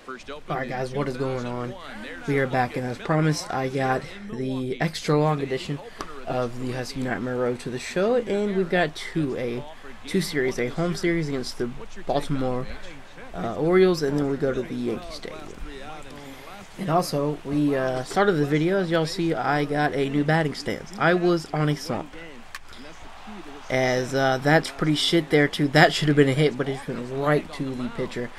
Alright guys, what is going on? We are back, and as promised, I got the extra long edition of the Husky Nightmare Road to the Show, and we've got two series, a home series against the Baltimore Orioles, and then we go to the Yankee Stadium. And also, we started the video, as y'all see, I got a new batting stance. I was on a slump, as that's pretty shit there too. That should have been a hit, but it went right to the pitcher,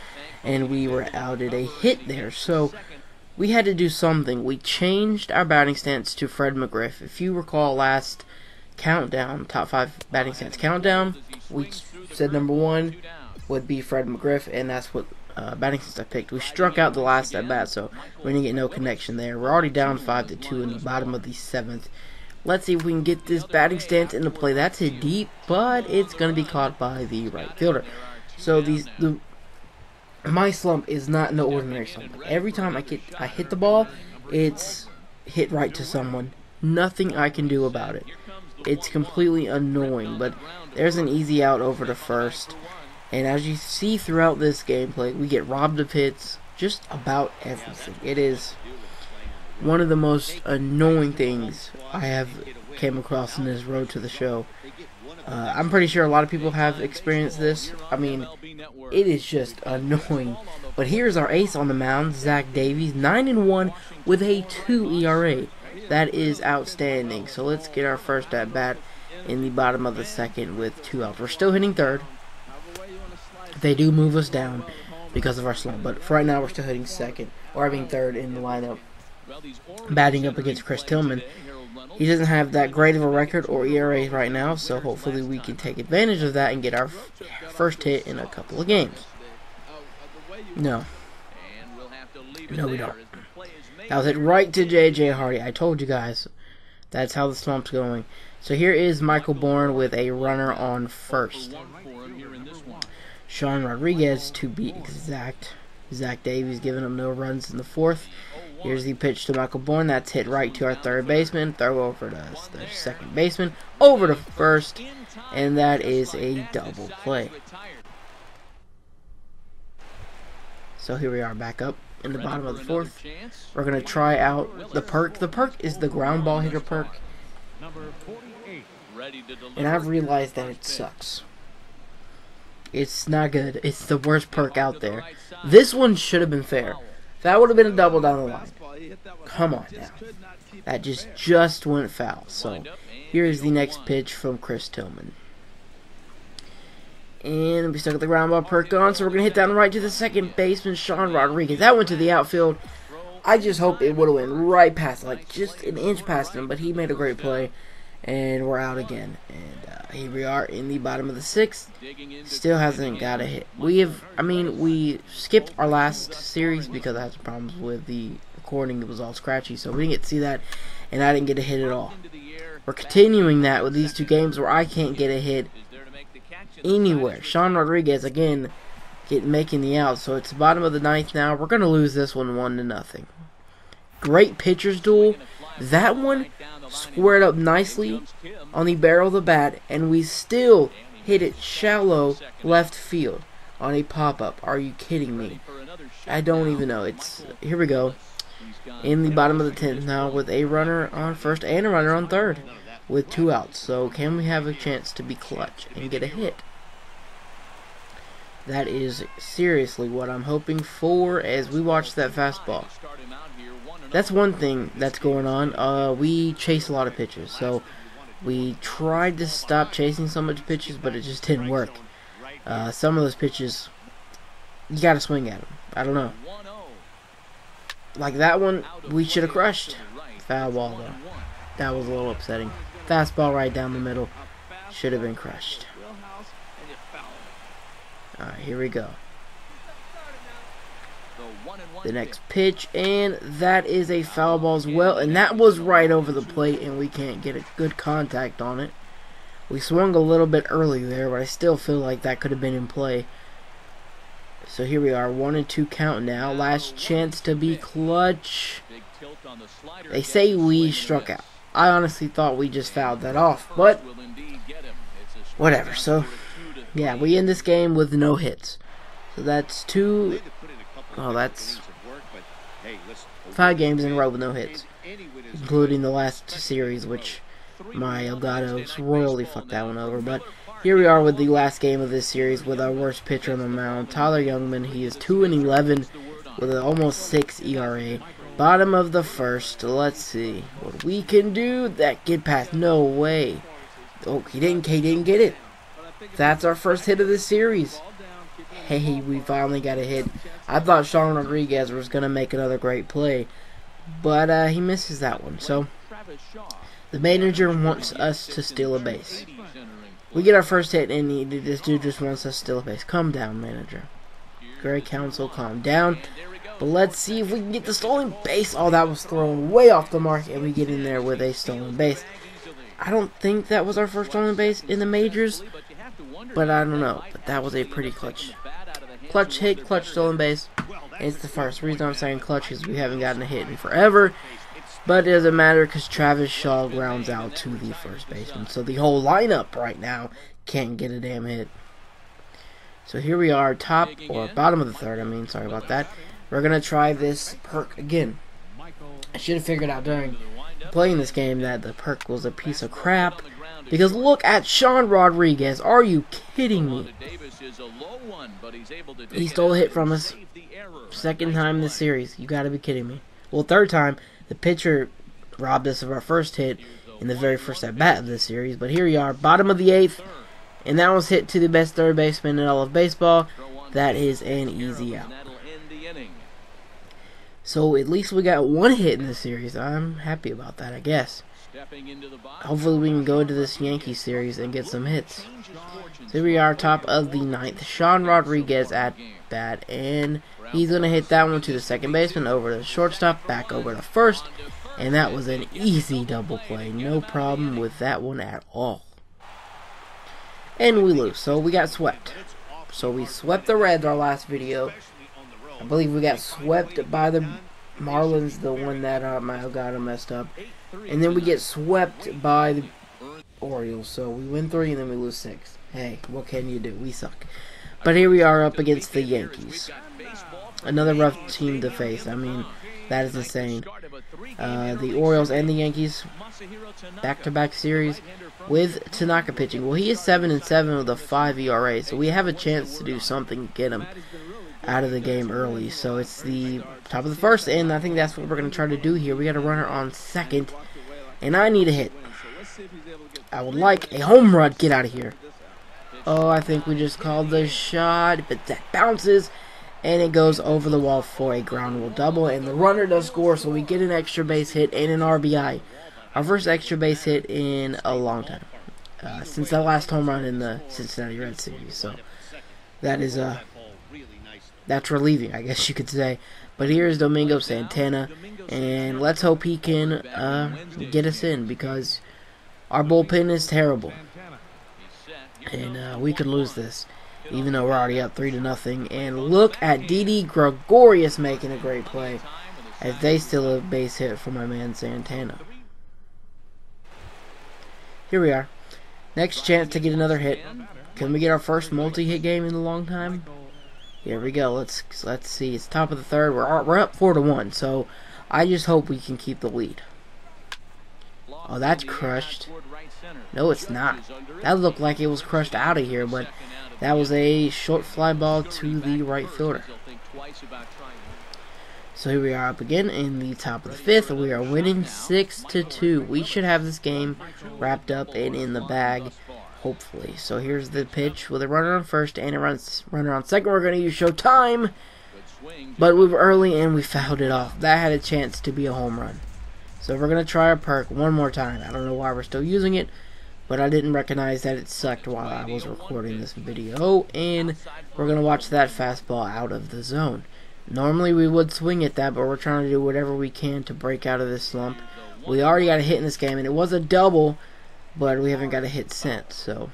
and we were outed a hit there. So we had to do something. We changed our batting stance to Fred McGriff. If you recall last countdown, top 5 batting stance countdown, we said number 1 would be Fred McGriff, and that's what batting stance I picked. We struck out the last at bat, so we didn't get no connection there. We're already down 5-2 in the bottom of the 7th. Let's see if we can get this batting stance into play. That's hit deep, but it's going to be caught by the right fielder. So my slump is not no ordinary slump. Every time I hit the ball, it's hit right to someone. Nothing I can do about it. It's completely annoying, but there's an easy out over to first. And as you see throughout this gameplay, we get robbed of hits, just about everything. It is one of the most annoying things I have came across in this road to the show. I'm pretty sure a lot of people have experienced this. I mean, it is just annoying. But here's our ace on the mound, Zach Davies, 9-1 with a 2 ERA. That is outstanding. So let's get our first at bat in the bottom of the 2nd with 2 outs. We're still hitting 3rd. They do move us down because of our slump, but for right now we're still hitting 2nd, or having 3rd in the lineup, batting up against Chris Tillman. He doesn't have that great of a record or ERA right now, so hopefully we can take advantage of that and get our first hit in a couple of games. No, we don't. That was it right to J.J. Hardy. I told you guys, that's how the slump's going. So here is Michael Bourne with a runner on first. Sean Rodriguez, to be exact. Zach Davies giving him no runs in the 4th. Here's the pitch to Michael Bourne. That's hit right to our 3rd baseman. Throw over to the 2nd baseman. Over to 1st. And that is a double play. So here we are back up in the bottom of the 4th. We're going to try out the perk. The perk is the ground ball hitter perk. And I've realized that it sucks. It's not good. It's the worst perk out there. This one should have been fair. That would have been a double down the line. Come on now. That just went foul. So here's the next pitch from Chris Tillman. And we stuck at the ground ball perk on, so we're going to hit down right to the 2nd baseman, Sean Rodriguez. That went to the outfield. I just hope it would have went right past, like just an inch past him, but he made a great play. And we're out again. And here we are in the bottom of the 6th. Still hasn't got a hit. We skipped our last series because I had some problems with the recording. It was all scratchy, so we didn't get to see that. And I didn't get a hit at all. We're continuing that with these 2 games where I can't get a hit anywhere. Sean Rodriguez, again, making the out. So it's the bottom of the 9th now. We're going to lose this one 1-0. Great pitcher's duel. That one squared up nicely on the barrel of the bat, and we still hit it shallow left field on a pop-up. Are you kidding me? I don't even know. Here we go. In the bottom of the 10th now with a runner on first and a runner on 3rd with 2 outs. So can we have a chance to be clutch and get a hit? That is seriously what I'm hoping for as we watch that fastball. That's one thing that's going on. We chase a lot of pitches, so we tried to stop chasing so much pitches, but it just didn't work. Some of those pitches, you gotta swing at them. I don't know. Like that one, we should have crushed. Foul ball though. That was a little upsetting. Fastball right down the middle, should have been crushed. Alright, here we go. The next pitch, and that is a foul ball as well, and that was right over the plate, and we can't get a good contact on it. We swung a little bit early there, but I still feel like that could have been in play. So here we are, 1-2 count now. Last chance to be clutch. They say we struck out. I honestly thought we just fouled that off, but whatever. So yeah, we end this game with no hits. So that's 2 Well, that's 5 games in a row with no hits, including the last series, which my Elgato's royally fucked that one over. But here we are with the last game of this series with our worst pitcher on the mound, Tyler Youngman. He is 2-11 with an almost 6 ERA. Bottom of the first. Let's see what we can do. That get past. No way. Oh, he didn't get it. That's our first hit of this series. Hey, we finally got a hit. I thought Sean Rodriguez was going to make another great play, but he misses that one. So the manager wants us to steal a base. We get our first hit, and this dude just wants us to steal a base. Calm down, manager. Greg Counsell, calm down. But let's see if we can get the stolen base. Oh, that was thrown way off the mark, and we get in there with a stolen base. I don't think that was our first stolen base in the majors, but I don't know. But that was a pretty clutch hit, clutch stolen base. And it's the first. Reason I'm saying clutch is we haven't gotten a hit in forever. But it doesn't matter because Travis Shaw grounds out to the first baseman. So the whole lineup right now can't get a damn hit. So here we are, top or bottom of the third. Sorry about that. We're going to try this perk again. I should have figured out during playing this game that the perk was a piece of crap. Because look at Sean Rodriguez. Are you kidding me? He stole a hit from us. Second time this series. You got to be kidding me. Well, third time. The pitcher robbed us of our first hit in the very first at-bat of this series. But here we are, bottom of the 8th. And that was hit to the best third baseman in all of baseball. That is an easy out. So at least we got one hit in this series. I'm happy about that, I guess. Hopefully we can go into this Yankees series and get some hits. So here we are, top of the 9th. Sean Rodriguez at bat, and he's going to hit that one to the second baseman, over to the shortstop, back over to first, and that was an easy double play. No problem with that one at all. And we lose, so we got swept. So we swept the Reds our last video. I believe we got swept by the Marlins, the one that my Elgato messed up. And then we get swept by the Orioles. So we win 3 and then we lose 6. Hey, what can you do? We suck. But here we are up against the Yankees. Another rough team to face. That is insane. The Orioles and the Yankees, back-to-back series with Tanaka pitching. Well, he is 7-7 with a 5 ERA, so we have a chance to do something to get him out of the game early. So it's the top of the first, and I think that's what we're going to try to do here. We got a runner on second, and I need a hit. I would like a home run. Get out of here. Oh, I think we just called the shot, but that bounces, and it goes over the wall for a ground rule double, and the runner does score, so we get an extra base hit and an RBI. Our first extra base hit in a long time, since that last home run in the Cincinnati Reds series. So that is that's relieving, I guess you could say. But here's Domingo Santana, and let's hope he can get us in, because our bullpen is terrible, and we could lose this, even though we're already up 3-0. And look at Didi Gregorius making a great play as they steal a base hit from my man Santana. Here we are. Next chance to get another hit. Can we get our first multi-hit game in a long time? Here we go. Let's see. It's top of the third. We're up 4-1. So I just hope we can keep the lead. Oh, that's crushed. No, it's not. That looked like it was crushed out of here, but that was a short fly ball to the right fielder. So here we are up again in the top of the 5th. We are winning 6-2. We should have this game wrapped up and in the bag, hopefully. So here's the pitch with a runner on first and a runner on second. We're going to use Showtime, but we were early and we fouled it off. That had a chance to be a home run. So we're going to try our perk one more time. I don't know why we're still using it, but I didn't recognize that it sucked while I was recording this video. And we're going to watch that fastball out of the zone. Normally we would swing at that, but we're trying to do whatever we can to break out of this slump. We already got a hit in this game, and it was a double, but we haven't got a hit since. So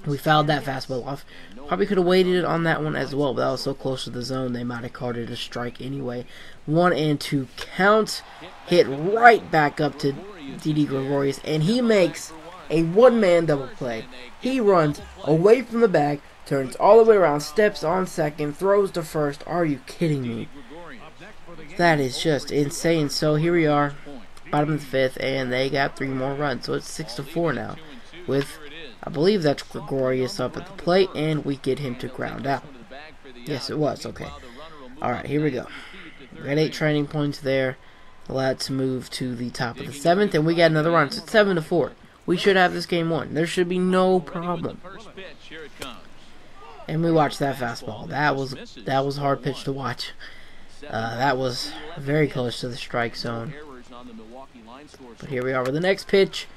we fouled that fastball off. Probably could have waited on that one as well, but that was so close to the zone they might have called it a strike anyway. 1-2 count. Hit right back up to Didi Gregorius, and he makes a one-man double play. He runs away from the bag, Turns all the way around, steps on second, throws to first. Are you kidding me? That is just insane. So here we are, bottom of the fifth, and they got 3 more runs. So it's 6-4 now. With, I believe that's Gregorius up at the plate, and we get him to ground out. Yes, it was. Okay. Alright, here we go. We got 8 training points there. Let's move to the top of the 7th, and we got another run. So it's 7-4. We should have this game won. There should be no problem. And we watched that fastball. That was a hard pitch to watch. That was very close to the strike zone. But here we are with the next pitch.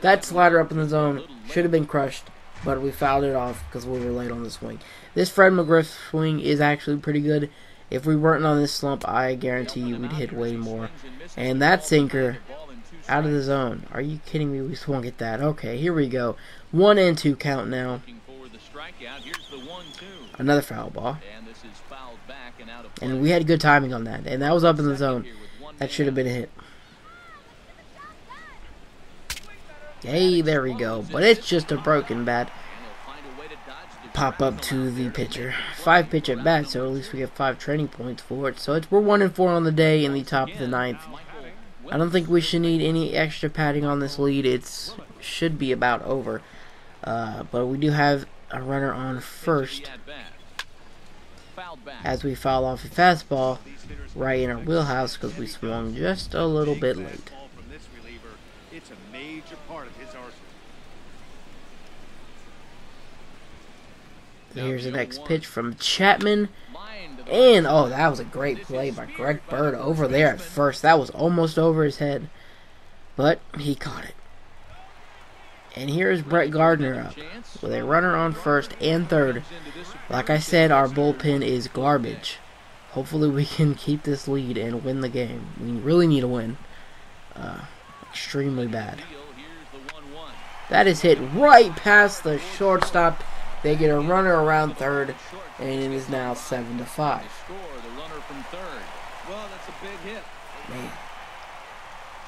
That slider up in the zone should have been crushed, but we fouled it off because we were late on the swing. This Fred McGriff swing is actually pretty good. If we weren't on this slump, I guarantee you we'd hit way more. And that sinker out of the zone. Are you kidding me? We swung at that. Okay, here we go. 1-2 count now. Another foul ball. And we had good timing on that. And that was up in the zone. That should have been a hit. Hey, there we go. But it's just a broken bat. Pop up to the pitcher. 5 pitch at bat, so at least we get 5 training points for it. So we're 1-4 on the day in the top of the 9th. I don't think we should need any extra padding on this lead. It should be about over. But we do have a runner on first as we foul off a fastball right in our wheelhouse because we swung just a little bit late. Here's the next pitch from Chapman. And, oh, that was a great play by Greg Bird over there at first. That was almost over his head. But he caught it. And here's Brett Gardner up with a runner on first and third. Like I said, our bullpen is garbage. Hopefully we can keep this lead and win the game. We really need a win. Extremely bad. That is hit right past the shortstop. They get a runner around third, and it is now 7-5. Man.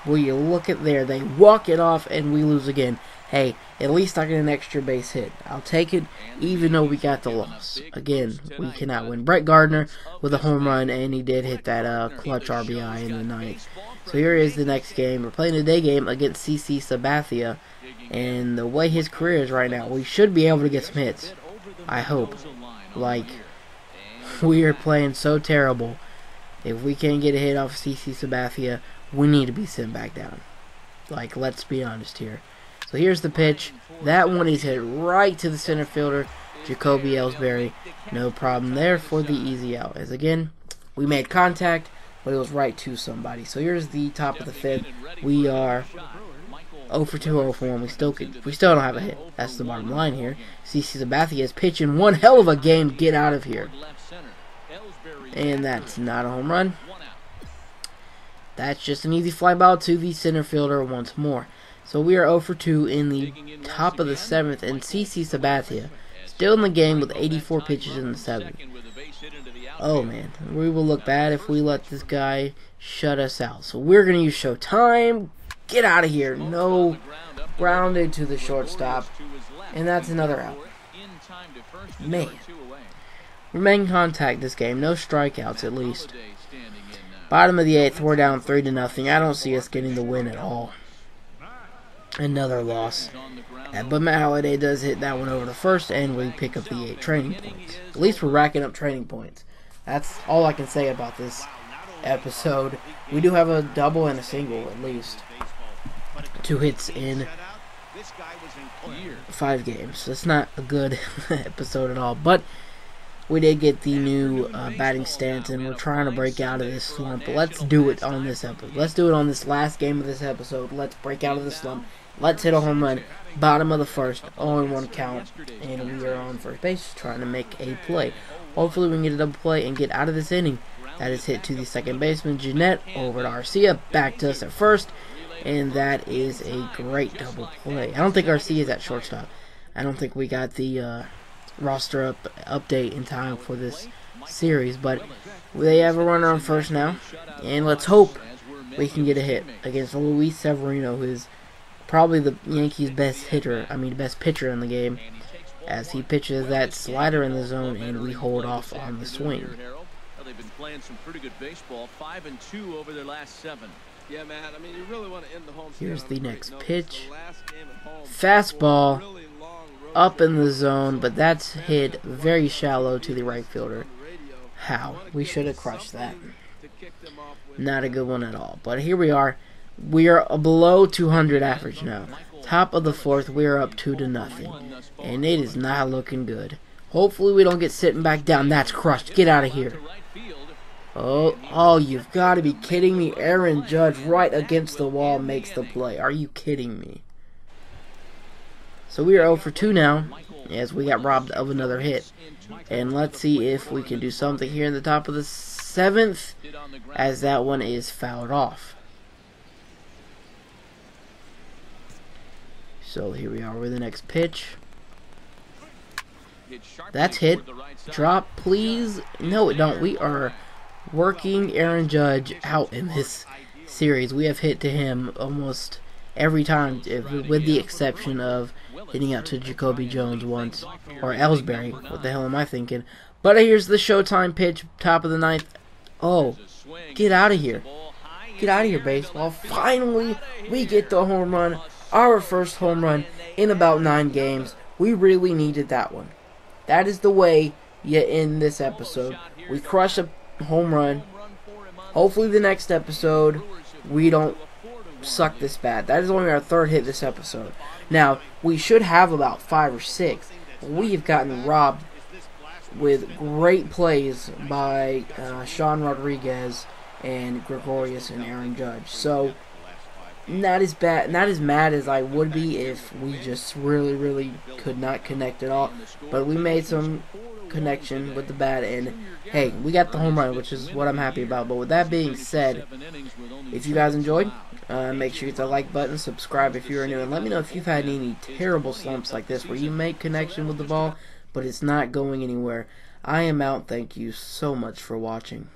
Will you look at there? They walk it off, and we lose again. Hey, at least I get an extra base hit. I'll take it, even though we got the loss. Again, we cannot win. Brett Gardner with a home run, and he did hit that clutch RBI in the 9th. So here is the next game. We're playing a day game against CC Sabathia. And the way his career is right now, we should be able to get some hits. I hope. Like, we are playing so terrible. If we can't get a hit off CC Sabathia, we need to be sent back down. Like, let's be honest here. So here's the pitch. That one is hit right to the center fielder, Jacoby Ellsbury. No problem there for the easy out. As again, we made contact, but it was right to somebody. So here's the top of the 5th. We are 0 for 2, 0 for 1. We still don't have a hit. That's the bottom line here. CC Sabathia is pitching one hell of a game. Get out of here. And that's not a home run. That's just an easy fly ball to the center fielder once more. So we are 0 for 2 in the top of the 7th, and CC Sabathia still in the game with 84 pitches in the 7th. Oh man, we will look bad if we let this guy shut us out. So we're going to use Showtime. Get out of here. No, grounded to the shortstop. And that's another out. Man. We're making contact this game. No strikeouts at least. Bottom of the 8th. We're down 3-0. I don't see us getting the win at all. Another loss. But Matt Holliday does hit that one over to first. And we pick up the 8 training points. At least we're racking up training points. That's all I can say about this episode. We do have a double and a single at least. 2 hits in 5 games. That's not a good episode at all. But we did get the new batting stance, and we're trying to break out of this slump. But let's do it on this episode. Let's do it on this last game of this episode. Let's break out of the slump. Let's hit a home run. Bottom of the 1st, 0-1 count, and we are on first base trying to make a play. Hopefully we can get a double play and get out of this inning. That is hit to the second baseman, Jeanette, over to Arcia, back to us at first. And that is a great double play. I don't think RC is at shortstop. I don't think we got the roster update in time for this series. But they have a runner on first now. And let's hope we can get a hit against Luis Severino, who is probably the Yankees' best hitter. I mean, best pitcher in the game. as he pitches that slider in the zone, and we hold off on the swing. They've been playing some pretty good baseball, 5-2 over their last 7. Yeah, man. I mean, you really want to end the home. Here's the next pitch. Fastball up in the zone, but that's hit very shallow to the right fielder. How? We should have crushed that. Not a good one at all. But here we are. We are below 200 average now. Top of the 4th, we are up 2-0. And it is not looking good. Hopefully we don't get sitting back down. That's crushed. Get out of here. Oh, you've got to be kidding me. Aaron Judge right against the wall makes the play. Are you kidding me? So we are 0 for 2 now, as we got robbed of another hit. And let's see if we can do something here in the top of the 7th, as that one is fouled off. So here we are with the next pitch. That's hit. Drop, please. No, it don't. We are working Aaron Judge out in this series. We have hit to him almost every time, with the exception of hitting out to Jacoby Jones once, or Ellsbury. What the hell am I thinking? But here's the Showtime pitch, top of the 9th. Oh, get out of here. Get out of here, baseball. Finally, we get the home run. Our first home run in about 9 games. We really needed that one. That is the way you end this episode. We crush a home run. Hopefully the next episode we don't suck this bad. That is only our 3rd hit this episode. Now, we should have about 5 or 6. We have gotten robbed with great plays by Sean Rodriguez and Gregorius and Aaron Judge. So, not as mad as I would be if we just really could not connect at all. But we made some connection with the bat, and hey, we got the home run, which is what I'm happy about. But with that being said, if you guys enjoyed, make sure you hit the like button, subscribe if you're new, and let me know if you've had any terrible slumps like this where you make connection with the ball but it's not going anywhere. I am out. Thank you so much for watching.